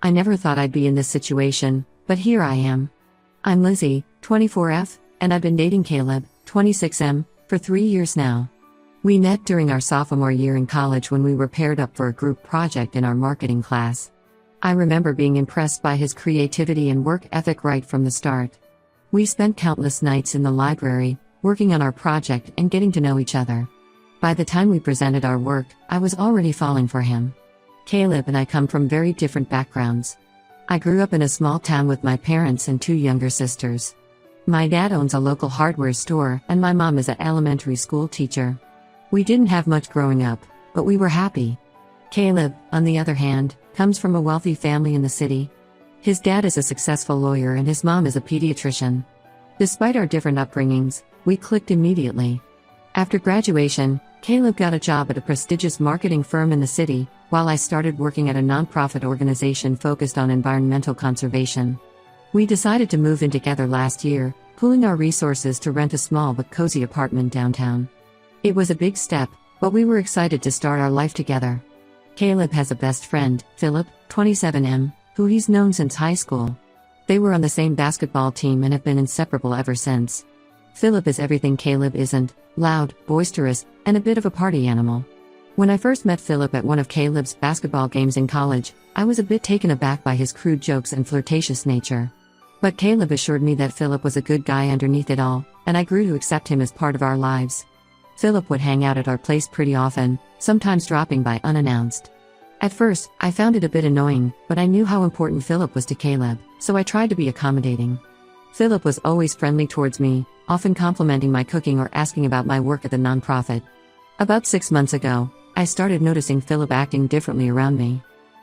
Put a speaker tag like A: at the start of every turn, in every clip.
A: I never thought I'd be in this situation, but here I am. I'm Lizzie, 24F, and I've been dating Caleb, 26M, for 3 years now. We met during our sophomore year in college when we were paired up for a group project in our marketing class. I remember being impressed by his creativity and work ethic right from the start. We spent countless nights in the library, working on our project and getting to know each other. By the time we presented our work, I was already falling for him. Caleb and I come from very different backgrounds. I grew up in a small town with my parents and 2 younger sisters. My dad owns a local hardware store, and my mom is an elementary school teacher. We didn't have much growing up, but we were happy. Caleb, on the other hand, comes from a wealthy family in the city. His dad is a successful lawyer and his mom is a pediatrician. Despite our different upbringings, we clicked immediately. After graduation, Caleb got a job at a prestigious marketing firm in the city, while I started working at a nonprofit organization focused on environmental conservation. We decided to move in together last year, pooling our resources to rent a small but cozy apartment downtown. It was a big step, but we were excited to start our life together. Caleb has a best friend, Philip, 27M, who he's known since high school. They were on the same basketball team and have been inseparable ever since. Philip is everything Caleb isn't: loud, boisterous, and a bit of a party animal. When I first met Philip at one of Caleb's basketball games in college, I was a bit taken aback by his crude jokes and flirtatious nature. But Caleb assured me that Philip was a good guy underneath it all, and I grew to accept him as part of our lives. Philip would hang out at our place pretty often, sometimes dropping by unannounced. At first, I found it a bit annoying, but I knew how important Philip was to Caleb, so I tried to be accommodating. Philip was always friendly towards me, often complimenting my cooking or asking about my work at the nonprofit. About 6 months ago, I started noticing Philip acting differently around me.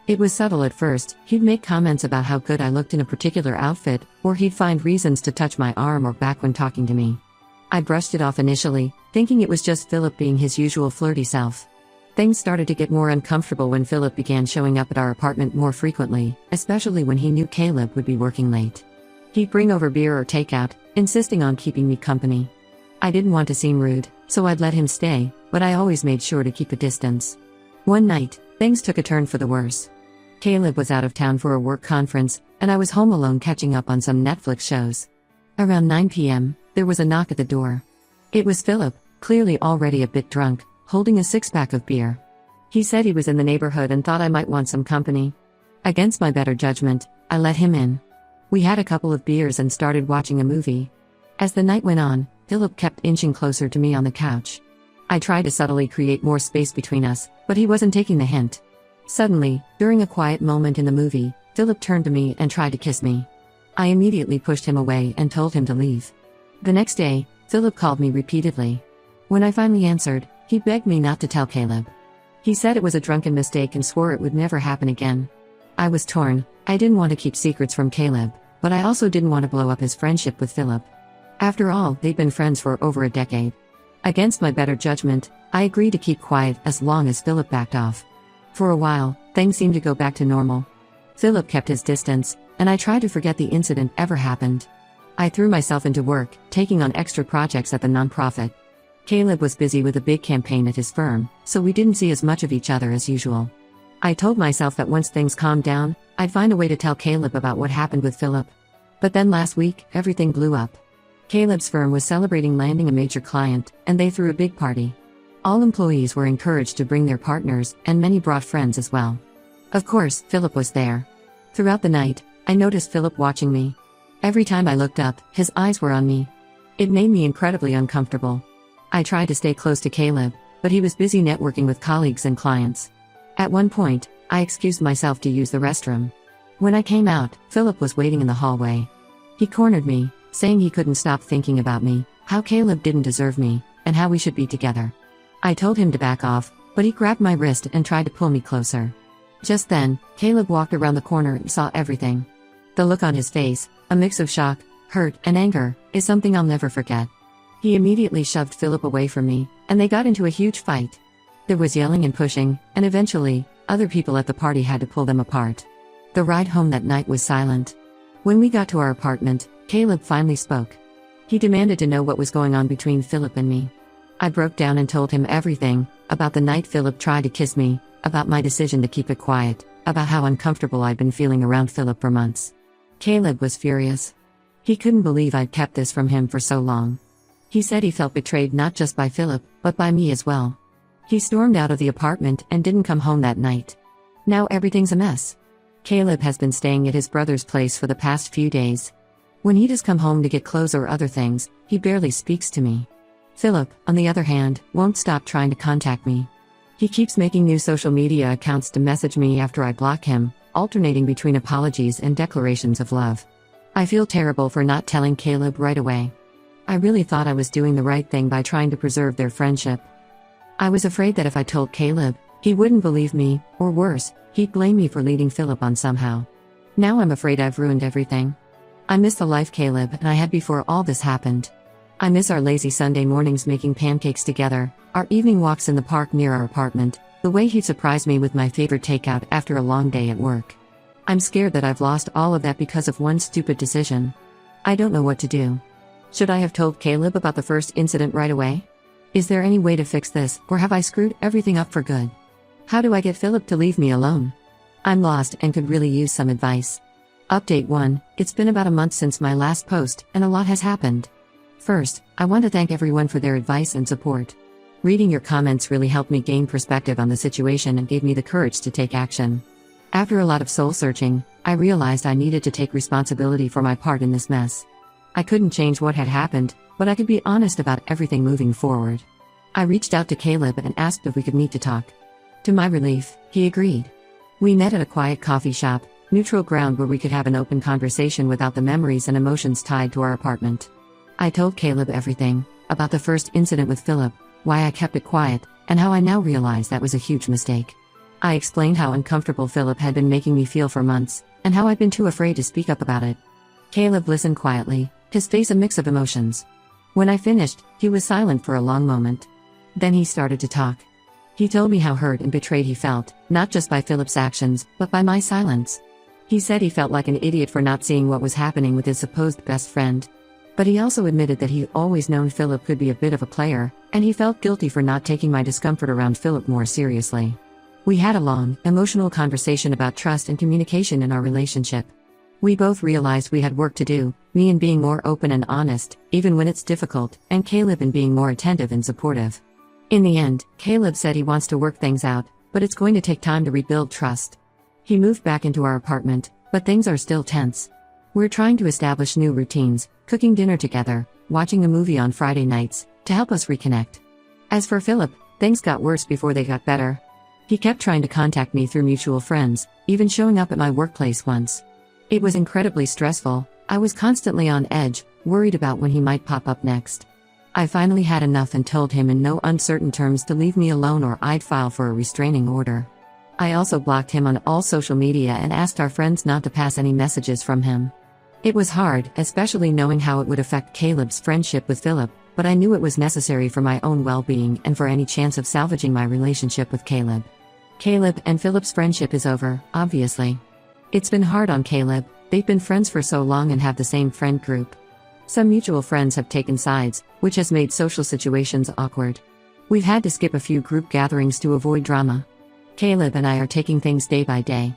A: It was subtle at first. He'd make comments about how good I looked in a particular outfit, or he'd find reasons to touch my arm or back when talking to me. I brushed it off initially, thinking it was just Philip being his usual flirty self. Things started to get more uncomfortable when Philip began showing up at our apartment more frequently, especially when he knew Caleb would be working late. He'd bring over beer or takeout, insisting on keeping me company. I didn't want to seem rude, so I'd let him stay, but I always made sure to keep a distance. One night, things took a turn for the worse. Caleb was out of town for a work conference, and I was home alone catching up on some Netflix shows. Around 9 p.m., there was a knock at the door. It was Philip, clearly already a bit drunk, holding a 6-pack of beer. He said he was in the neighborhood and thought I might want some company. Against my better judgment, I let him in. We had a couple of beers and started watching a movie. As the night went on, Philip kept inching closer to me on the couch. I tried to subtly create more space between us, but he wasn't taking the hint. Suddenly, during a quiet moment in the movie, Philip turned to me and tried to kiss me. I immediately pushed him away and told him to leave. The next day, Philip called me repeatedly. When I finally answered, he begged me not to tell Caleb. He said it was a drunken mistake and swore it would never happen again. I was torn. I didn't want to keep secrets from Caleb, but I also didn't want to blow up his friendship with Philip. After all, they'd been friends for over a decade. Against my better judgment, I agreed to keep quiet as long as Philip backed off. For a while, things seemed to go back to normal. Philip kept his distance, and I tried to forget the incident ever happened. I threw myself into work, taking on extra projects at the nonprofit. Caleb was busy with a big campaign at his firm, so we didn't see as much of each other as usual. I told myself that once things calmed down, I'd find a way to tell Caleb about what happened with Philip. But then last week, everything blew up. Caleb's firm was celebrating landing a major client, and they threw a big party. All employees were encouraged to bring their partners, and many brought friends as well. Of course, Philip was there. Throughout the night, I noticed Philip watching me. Every time I looked up, his eyes were on me. It made me incredibly uncomfortable. I tried to stay close to Caleb, but he was busy networking with colleagues and clients. At one point, I excused myself to use the restroom. When I came out, Philip was waiting in the hallway. He cornered me, saying he couldn't stop thinking about me, how Caleb didn't deserve me, and how we should be together. I told him to back off, but he grabbed my wrist and tried to pull me closer. Just then, Caleb walked around the corner and saw everything. The look on his face, a mix of shock, hurt, and anger, is something I'll never forget. He immediately shoved Philip away from me, and they got into a huge fight. There was yelling and pushing, and eventually, other people at the party had to pull them apart. The ride home that night was silent. When we got to our apartment, Caleb finally spoke. He demanded to know what was going on between Philip and me. I broke down and told him everything, about the night Philip tried to kiss me, about my decision to keep it quiet, about how uncomfortable I'd been feeling around Philip for months. Caleb was furious. He couldn't believe I'd kept this from him for so long. He said he felt betrayed not just by Philip, but by me as well. He stormed out of the apartment and didn't come home that night. Now everything's a mess. Caleb has been staying at his brother's place for the past few days. When he does come home to get clothes or other things, he barely speaks to me. Philip, on the other hand, won't stop trying to contact me. He keeps making new social media accounts to message me after I block him, alternating between apologies and declarations of love. I feel terrible for not telling Caleb right away. I really thought I was doing the right thing by trying to preserve their friendship. I was afraid that if I told Caleb, he wouldn't believe me, or worse, he'd blame me for leading Philip on somehow. Now I'm afraid I've ruined everything. I miss the life Caleb and I had before all this happened. I miss our lazy Sunday mornings making pancakes together, our evening walks in the park near our apartment, the way he'd surprise me with my favorite takeout after a long day at work. I'm scared that I've lost all of that because of one stupid decision. I don't know what to do. Should I have told Caleb about the first incident right away? Is there any way to fix this, or have I screwed everything up for good? How do I get Philip to leave me alone? I'm lost and could really use some advice. Update 1, it's been about a month since my last post, and a lot has happened. First, I want to thank everyone for their advice and support. Reading your comments really helped me gain perspective on the situation and gave me the courage to take action. After a lot of soul-searching, I realized I needed to take responsibility for my part in this mess. I couldn't change what had happened, but I could be honest about everything moving forward. I reached out to Caleb and asked if we could meet to talk. To my relief, he agreed. We met at a quiet coffee shop, neutral ground where we could have an open conversation without the memories and emotions tied to our apartment. I told Caleb everything, about the first incident with Philip, why I kept it quiet, and how I now realize that was a huge mistake. I explained how uncomfortable Philip had been making me feel for months, and how I'd been too afraid to speak up about it. Caleb listened quietly, his face a mix of emotions. When I finished, he was silent for a long moment. Then he started to talk. He told me how hurt and betrayed he felt, not just by Philip's actions, but by my silence. He said he felt like an idiot for not seeing what was happening with his supposed best friend. But he also admitted that he'd always known Philip could be a bit of a player, and he felt guilty for not taking my discomfort around Philip more seriously. We had a long, emotional conversation about trust and communication in our relationship. We both realized we had work to do, me in being more open and honest, even when it's difficult, and Caleb in being more attentive and supportive. In the end, Caleb said he wants to work things out, but it's going to take time to rebuild trust. He moved back into our apartment, but things are still tense. We're trying to establish new routines, cooking dinner together, watching a movie on Friday nights, to help us reconnect. As for Philip, things got worse before they got better. He kept trying to contact me through mutual friends, even showing up at my workplace once. It was incredibly stressful. I was constantly on edge, worried about when he might pop up next. I finally had enough and told him in no uncertain terms to leave me alone or I'd file for a restraining order. I also blocked him on all social media and asked our friends not to pass any messages from him. It was hard, especially knowing how it would affect Caleb's friendship with Philip, but I knew it was necessary for my own well-being and for any chance of salvaging my relationship with Caleb. Caleb and Philip's friendship is over, obviously. It's been hard on Caleb. They've been friends for so long and have the same friend group. Some mutual friends have taken sides, which has made social situations awkward. We've had to skip a few group gatherings to avoid drama. Caleb and I are taking things day by day.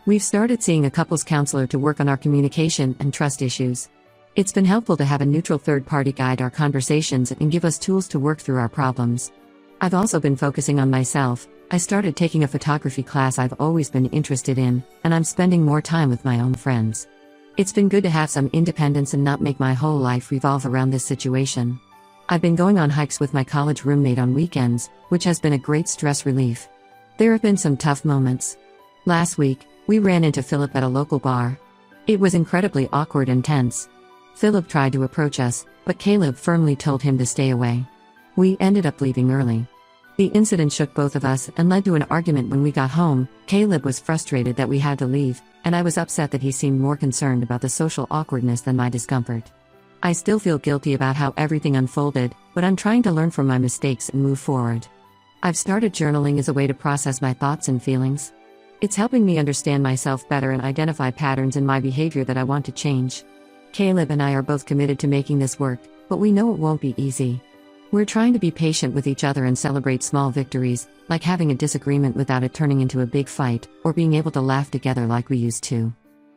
A: We've started seeing a couples counselor to work on our communication and trust issues. It's been helpful to have a neutral third party guide our conversations and give us tools to work through our problems. I've also been focusing on myself. I started taking a photography class I've always been interested in, and I'm spending more time with my own friends. It's been good to have some independence and not make my whole life revolve around this situation. I've been going on hikes with my college roommate on weekends, which has been a great stress relief. There have been some tough moments. Last week, we ran into Philip at a local bar. It was incredibly awkward and tense. Philip tried to approach us, but Caleb firmly told him to stay away. We ended up leaving early. The incident shook both of us and led to an argument when we got home. Caleb was frustrated that we had to leave, and I was upset that he seemed more concerned about the social awkwardness than my discomfort. I still feel guilty about how everything unfolded, but I'm trying to learn from my mistakes and move forward. I've started journaling as a way to process my thoughts and feelings. It's helping me understand myself better and identify patterns in my behavior that I want to change. Caleb and I are both committed to making this work, but we know it won't be easy. We're trying to be patient with each other and celebrate small victories, like having a disagreement without it turning into a big fight, or being able to laugh together like we used to.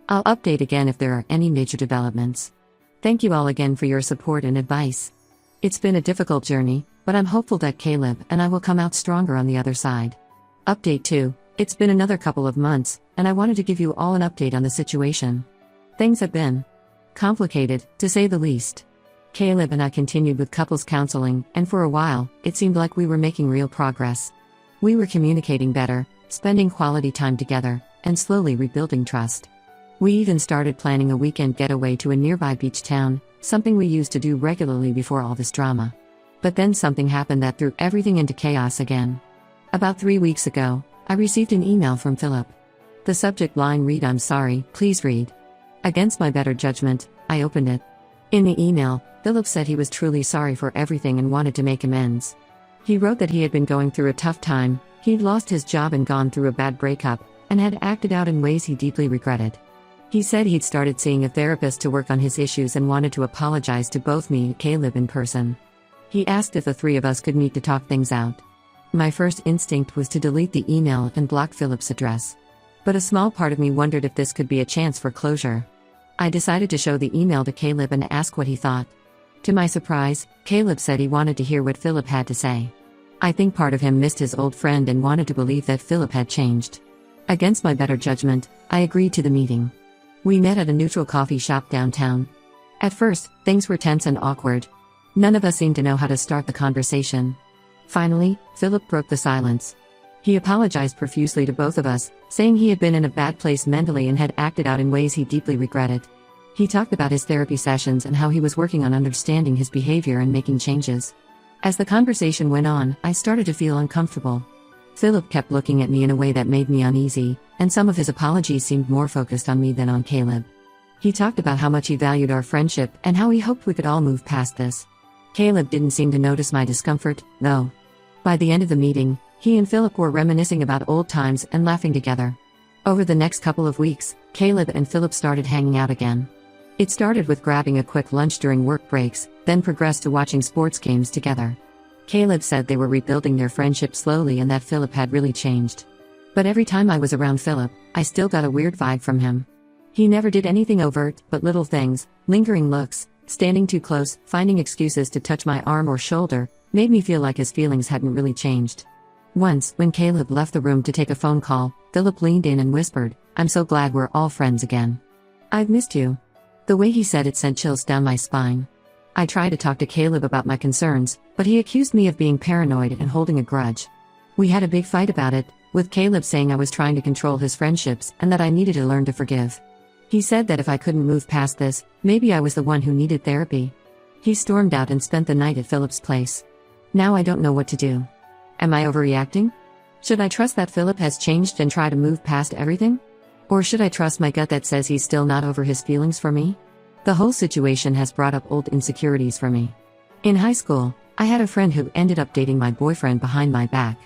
A: I'll update again if there are any major developments. Thank you all again for your support and advice. It's been a difficult journey, but I'm hopeful that Caleb and I will come out stronger on the other side. Update 2. It's been another couple of months, and I wanted to give you all an update on the situation. Things have been complicated, to say the least. Caleb and I continued with couples counseling, and for a while, it seemed like we were making real progress. We were communicating better, spending quality time together, and slowly rebuilding trust. We even started planning a weekend getaway to a nearby beach town, something we used to do regularly before all this drama. But then something happened that threw everything into chaos again. About 3 weeks ago, I received an email from Philip. The subject line read, "I'm sorry, please read." Against my better judgment, I opened it. In the email, Philip said he was truly sorry for everything and wanted to make amends. He wrote that he had been going through a tough time, he'd lost his job and gone through a bad breakup, and had acted out in ways he deeply regretted. He said he'd started seeing a therapist to work on his issues and wanted to apologize to both me and Caleb in person. He asked if the three of us could meet to talk things out. My first instinct was to delete the email and block Philip's address. But a small part of me wondered if this could be a chance for closure. I decided to show the email to Caleb and ask what he thought. To my surprise, Caleb said he wanted to hear what Philip had to say. I think part of him missed his old friend and wanted to believe that Philip had changed. Against my better judgment, I agreed to the meeting. We met at a neutral coffee shop downtown. At first, things were tense and awkward. None of us seemed to know how to start the conversation. Finally, Philip broke the silence. He apologized profusely to both of us, saying he had been in a bad place mentally and had acted out in ways he deeply regretted. He talked about his therapy sessions and how he was working on understanding his behavior and making changes. As the conversation went on, I started to feel uncomfortable. Philip kept looking at me in a way that made me uneasy, and some of his apologies seemed more focused on me than on Caleb. He talked about how much he valued our friendship and how he hoped we could all move past this. Caleb didn't seem to notice my discomfort, though. By the end of the meeting, he and Philip were reminiscing about old times and laughing together. Over the next couple of weeks, Caleb and Philip started hanging out again. It started with grabbing a quick lunch during work breaks, then progressed to watching sports games together. Caleb said they were rebuilding their friendship slowly and that Philip had really changed. But every time I was around Philip, I still got a weird vibe from him. He never did anything overt, but little things, lingering looks, standing too close, finding excuses to touch my arm or shoulder, made me feel like his feelings hadn't really changed. Once, when Caleb left the room to take a phone call, Philip leaned in and whispered, "I'm so glad we're all friends again. I've missed you." The way he said it sent chills down my spine. I tried to talk to Caleb about my concerns, but he accused me of being paranoid and holding a grudge. We had a big fight about it, with Caleb saying I was trying to control his friendships and that I needed to learn to forgive. He said that if I couldn't move past this, maybe I was the one who needed therapy. He stormed out and spent the night at Philip's place. Now I don't know what to do. Am I overreacting? Should I trust that Philip has changed and try to move past everything? Or should I trust my gut that says he's still not over his feelings for me? The whole situation has brought up old insecurities for me. In high school, I had a friend who ended up dating my boyfriend behind my back.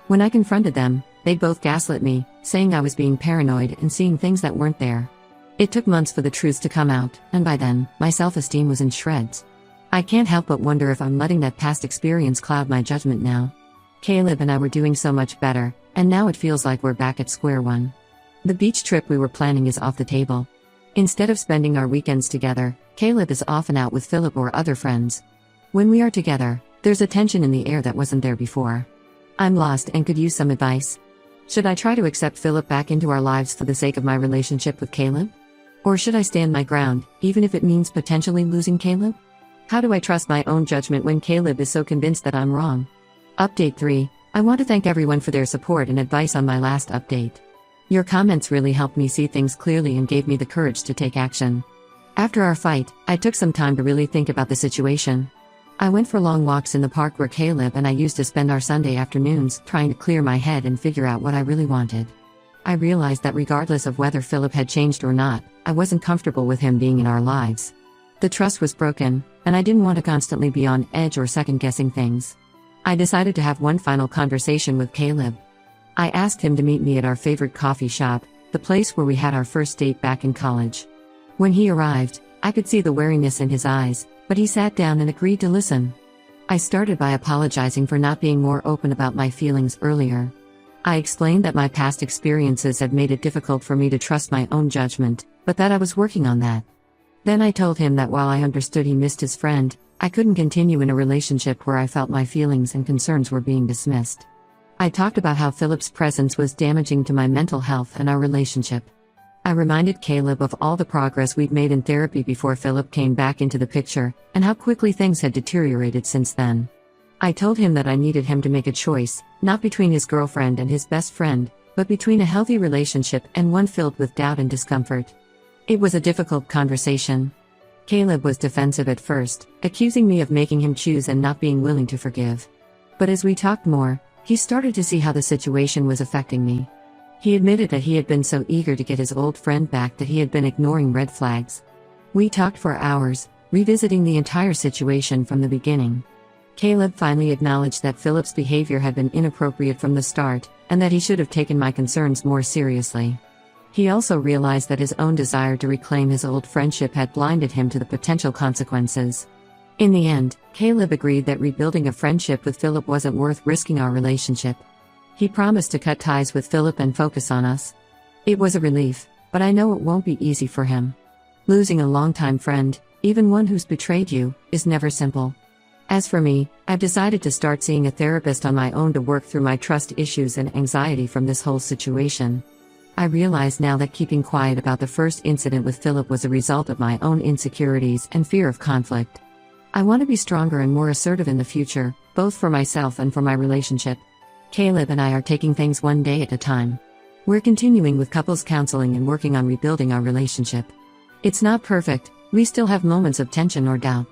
A: When I confronted them, they both gaslit me, saying I was being paranoid and seeing things that weren't there. It took months for the truth to come out, and by then, my self-esteem was in shreds. I can't help but wonder if I'm letting that past experience cloud my judgment now. Caleb and I were doing so much better, and now it feels like we're back at square one. The beach trip we were planning is off the table. Instead of spending our weekends together, Caleb is often out with Philip or other friends. When we are together, there's a tension in the air that wasn't there before. I'm lost and could use some advice. Should I try to accept Philip back into our lives for the sake of my relationship with Caleb? Or should I stand my ground, even if it means potentially losing Caleb? How do I trust my own judgment when Caleb is so convinced that I'm wrong? Update 3. I want to thank everyone for their support and advice on my last update. Your comments really helped me see things clearly and gave me the courage to take action. After our fight, I took some time to really think about the situation. I went for long walks in the park where Caleb and I used to spend our Sunday afternoons, trying to clear my head and figure out what I really wanted. I realized that regardless of whether Philip had changed or not, I wasn't comfortable with him being in our lives. The trust was broken, and I didn't want to constantly be on edge or second-guessing things. I decided to have one final conversation with Caleb. I asked him to meet me at our favorite coffee shop, the place where we had our first date back in college. When he arrived, I could see the wariness in his eyes, but he sat down and agreed to listen. I started by apologizing for not being more open about my feelings earlier. I explained that my past experiences had made it difficult for me to trust my own judgment, but that I was working on that. Then I told him that while I understood he missed his friend, I couldn't continue in a relationship where I felt my feelings and concerns were being dismissed. I talked about how Philip's presence was damaging to my mental health and our relationship. I reminded Caleb of all the progress we'd made in therapy before Philip came back into the picture, and how quickly things had deteriorated since then. I told him that I needed him to make a choice, not between his girlfriend and his best friend, but between a healthy relationship and one filled with doubt and discomfort. It was a difficult conversation. Caleb was defensive at first, accusing me of making him choose and not being willing to forgive. But as we talked more, he started to see how the situation was affecting me. He admitted that he had been so eager to get his old friend back that he had been ignoring red flags. We talked for hours, revisiting the entire situation from the beginning. Caleb finally acknowledged that Philip's behavior had been inappropriate from the start, and that he should have taken my concerns more seriously. He also realized that his own desire to reclaim his old friendship had blinded him to the potential consequences. In the end, Caleb agreed that rebuilding a friendship with Philip wasn't worth risking our relationship. He promised to cut ties with Philip and focus on us. It was a relief, but I know it won't be easy for him. Losing a longtime friend, even one who's betrayed you, is never simple. As for me, I've decided to start seeing a therapist on my own to work through my trust issues and anxiety from this whole situation. I realize now that keeping quiet about the first incident with Philip was a result of my own insecurities and fear of conflict. I want to be stronger and more assertive in the future, both for myself and for my relationship. Caleb and I are taking things one day at a time. We're continuing with couples counseling and working on rebuilding our relationship. It's not perfect, we still have moments of tension or doubt.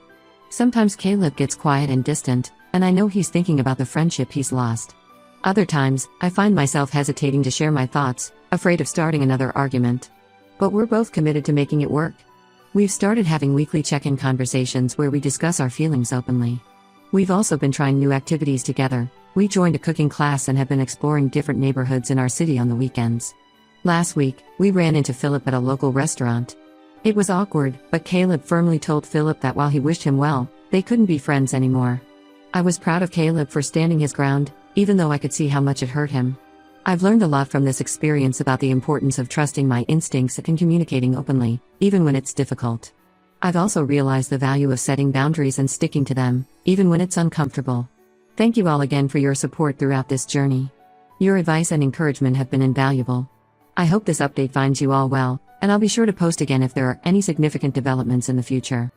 A: Sometimes Caleb gets quiet and distant, and I know he's thinking about the friendship he's lost. Other times, I find myself hesitating to share my thoughts, afraid of starting another argument. But we're both committed to making it work. We've started having weekly check-in conversations where we discuss our feelings openly. We've also been trying new activities together. We joined a cooking class and have been exploring different neighborhoods in our city on the weekends. Last week, we ran into Philip at a local restaurant. It was awkward, but Caleb firmly told Philip that while he wished him well, they couldn't be friends anymore. I was proud of Caleb for standing his ground, even though I could see how much it hurt him. I've learned a lot from this experience about the importance of trusting my instincts and communicating openly, even when it's difficult. I've also realized the value of setting boundaries and sticking to them, even when it's uncomfortable. Thank you all again for your support throughout this journey. Your advice and encouragement have been invaluable. I hope this update finds you all well, and I'll be sure to post again if there are any significant developments in the future.